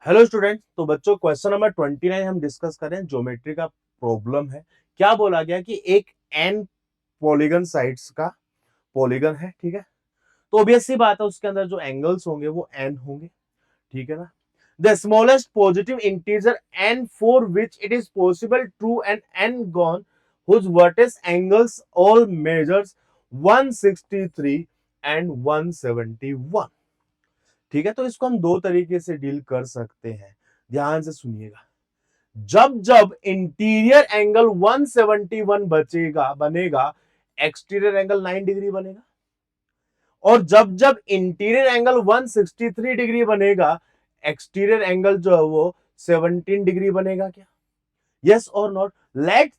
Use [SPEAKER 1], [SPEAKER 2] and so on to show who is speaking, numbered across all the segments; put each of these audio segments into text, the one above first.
[SPEAKER 1] Hello student. तो बच्चों question number 29 हम डिस्कस करें। ज्योमेट्री का प्रॉब्लम है। क्या बोला गया कि एक एन पॉलीगन साइड्स का पॉलीगन है, ठीक है। तो ऑब्वियस सी बात है उसके अंदर जो एंगल्स होंगे वो एन होंगे, ठीक है ना। The smallest positive integer n for which it is possible true and n gon whose vertex angles all measures 163 and 171, ठीक है। तो इसको हम दो तरीके से डील कर सकते हैं, ध्यान से सुनिएगा। जब जब इंटीरियर एंगल 171 बनेगा, एक्सटीरियर एंगल 9 डिग्री बनेगा। और जब जब इंटीरियर एंगल 163 डिग्री बनेगा, एक्सटीरियर एंगल जो है वो 17 डिग्री बनेगा। क्या यस और नॉट? लेट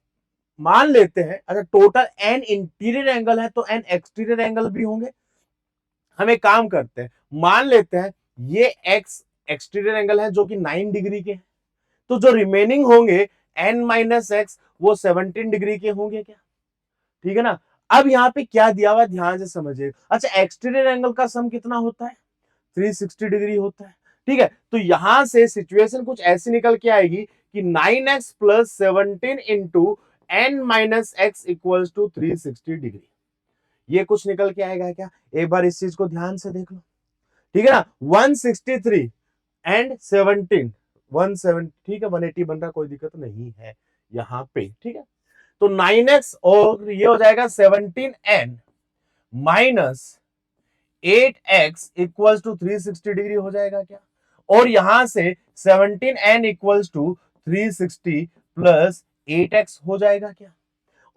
[SPEAKER 1] मान लेते हैं, अगर टोटल एन इंटीरियर एंगल है तो एन एक्सटीरियर एंगल भी होंगे। हम एक काम करते हैं, मान लेते हैं ये एक्स एक्सटीरियर एंगल है जो कि 9 डिग्री के हैं, तो जो रिमेनिंग होंगे n माइनस एक्स वो 17 डिग्री के होंगे। क्या ठीक है ना। अब यहाँ पे क्या दिया हुआ ध्यान से समझिए। अच्छा, एक्सटीरियर एंगल का सम कितना होता है? 360 डिग्री होता है, ठीक है। तो यहां से सिचुएशन कुछ ऐसी निकल के आएगी कि 9x plus 17 into n minus x equal to 360 degree. ये कुछ निकल के आएगा क्या? एक बार इस चीज को ध्यान से देख लो, ठीक है ना। 163 एंड 17 170, ठीक है। 180 बन रहा, कोई दिक्कत नहीं है यहां पे, ठीक है। तो 9x और ये हो जाएगा 17n minus 8x equals to 360 degree हो जाएगा। क्या और यहां से 17n equals to 360 plus 8x हो जाएगा। क्या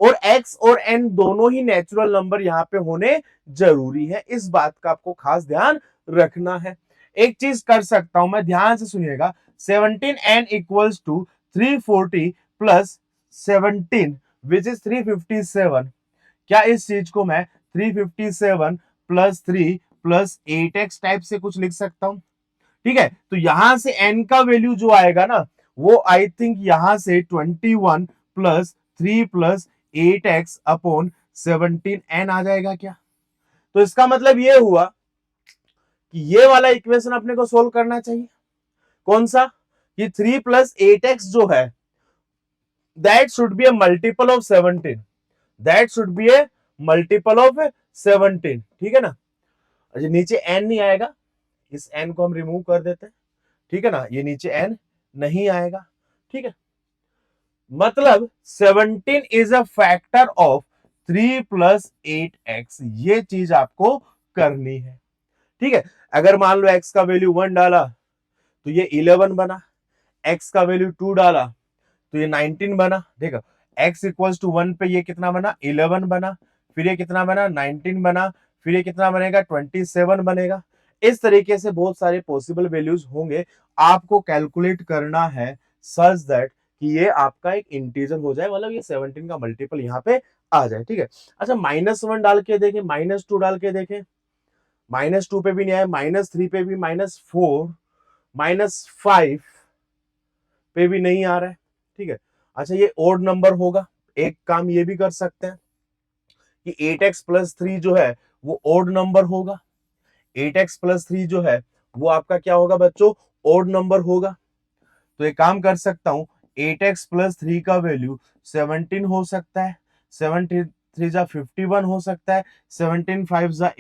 [SPEAKER 1] और x और n दोनों ही नेचुरल नंबर यहां पे होने जरूरी है। इस बात का आपको खास ध्यान रखना है। एक चीज कर सकता हूं मैं, ध्यान से सुनिएगा। 17n equals to 340 plus 17 which is 357। क्या इस चीज को मैं 357 प्लस 3 प्लस 8x टाइप से कुछ लिख सकता हूं? ठीक है। तो यहां से n का वैल्यू जो आएगा ना, वो आई थिंक यहां से 21 plus 3 plus 8x upon 17n आ जाएगा। क्या तो इसका मतलब ये हुआ कि ये वाला इक्वेशन अपने को सोल्व करना चाहिए। कौन सा? ये 3 प्लस 8x जो है that should be A multiple of 17, that should be A multiple of 17, ठीक है ना। अच्छा, नीचे n नहीं आएगा, इस n को हम रिमूव कर देते हैं, ठीक है ना। ये नीचे n नहीं आएगा, ठीक है। मतलब 17 is a factor of 3 plus 8x, ये चीज आपको करनी है, ठीक है। अगर मान लो x का वैल्यू 1 डाला तो ये 11 बना, x का वैल्यू 2 डाला तो ये 19 बना। देखो x इक्वल्स टू 1 पे ये कितना बना? 11 बना। फिर ये कितना बना? 19 बना। फिर ये कितना बनेगा? 27 बनेगा। इस तरीके से बहुत सारे पॉसिबल वैल्यूज होंगे। आपको कैलकुलेट करना है सच दैट कि ये आपका एक इंटीजर हो जाए, मतलब ये 17 का मल्टीपल यहाँ पे आ जाए, ठीक है। अच्छा, -1 डाल के देखें, -2 डाल के देखें, -2 पे भी नहीं आया, -3 पे भी, -4, -5 पे भी नहीं आ रहा है, ठीक है। अच्छा, ये ओड नंबर होगा। एक काम ये भी कर सकते हैं कि 8x प्लस 3 जो है वो ओड नंबर होगा। 8x प्लस 3 जो है वो आपका क्या होगा बच्चों? ओड नंबर होगा। तो एक काम कर सकता हूं, 8x प्लस 3 का वैल्यू 17 हो सकता है, 73 जा 51 हो सकता है, 17 5 जा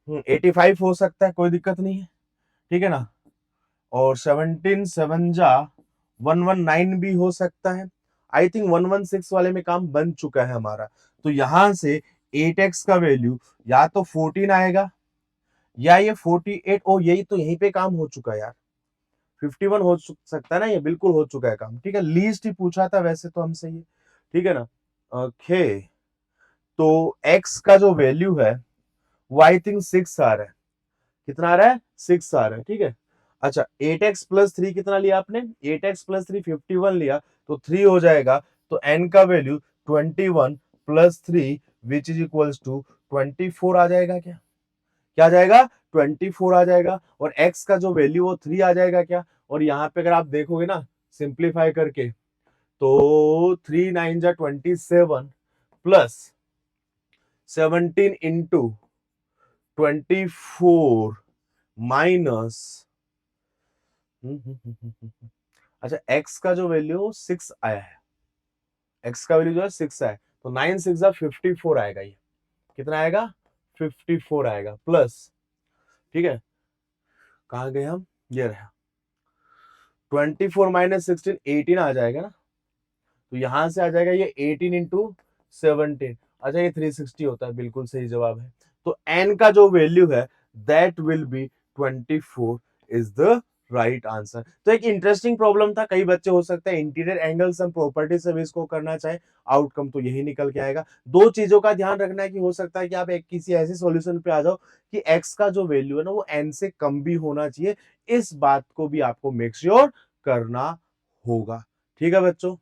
[SPEAKER 1] 85 हो सकता है, कोई दिक्कत नहीं है, ठीक है ना। और 17 7 जा 119 भी हो सकता है। आई थिंक 116 वाले में काम बन चुका है हमारा। तो यहां से 8x का वैल्यू या तो 14 आएगा या ये 48। ओ यही तो, यहीं पे काम हो चुका है यार। 51 हो सकता है ना, ये बिल्कुल हो चुका है काम, ठीक है। लीस्ट ही पूछा था वैसे तो हमसे ये, ठीक है ना। ओके, तो x का जो वैल्यू है वो आई थिंक 6 आ रहा है। कितना आ रहा है? 6 आ रहा है, ठीक है। अच्छा, 8x प्लस 3 कितना लिया आपने? 8x प्लस 3 51 लिया, तो 3 हो जाएगा। तो n का value 21 plus 3 which is equals to 24 आ जाएगा। क्या क्या आ जाएगा? 24 आ जाएगा। और x का जो वैल्यू वो 3 आ जाएगा। क्या और यहाँ पे अगर आप देखोगे ना सिंप्लीफाई करके, तो 3 9 जा 27 प्लस 17 इंटू 24 माइनस, अच्छा x का जो वैल्यू 6 आया है, x का वैल्यू जो है 6 आया है, तो 9 6 54 आएगा, ये कितना आएगा 54 आएगा प्लस, ठीक है, कहां गए हम, ये रहा 24 माइनस 16 18 आ जाएगा ना, तो यहां से आ जाएगा ये 18 इंटू 17, अच्छा ये 360 होता है, बिल्कुल सही जवाब है। तो n का जो वैल्यू है that will be 24 is the right answer. तो एक इंटरेस्टिंग प्रॉब्लम था, कई बच्चे हो सकता है इंटीरियर एंगल्स एंड प्रॉपर्टी से भी इसको करना चाहे, आउटकम तो यही निकल के आएगा। दो चीजों का ध्यान रखना है कि हो सकता है कि आप एक किसी ऐसे सॉल्यूशन पे आ जाओ कि x का जो वैल्यू है ना वो n से कम भी होना चाहिए, इस बात को भी आपको मेक श्योर करना होगा। ठीक है बच्चों।